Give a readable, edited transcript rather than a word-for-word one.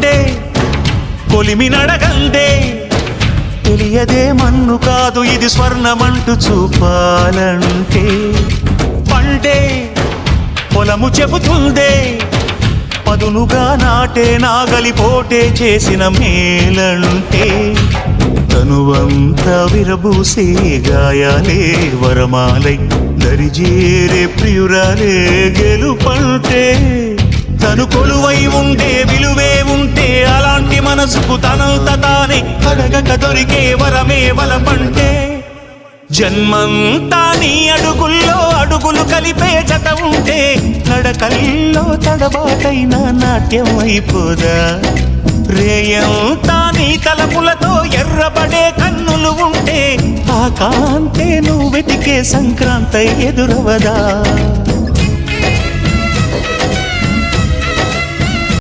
పండే కొలిమి నడగందే తెలియదే మన్ను కాదు ఇది స్వర్ణమంటూ చూపాలంటే పండే పొలము చెబుతుందే పదునుగా నాటే నాగలి పోటే చేసిన మేలంటే తనువంతా విరబూసే గాయాలే వరమాలై దరిజేరే ప్రియురాలే గెలుపంటే తను కొలువై ఉండే విలువే ఉంటే అలాంటి మనసుకు తనంత తానే అడగక దొరికే వరమే వలపంటే జన్మంతా నీ అడుగుల్లో అడుగులు కలిపే జత ఉంటే నడకల్లో తడబాటైన నాట్యం అయిపోదా రేయంతా నీ తలపులతో ఎర్రబడే కన్నులు ఉంటే ఆ కాంతే నువ్వు వెతికే సంక్రాంతి ఎదురవదా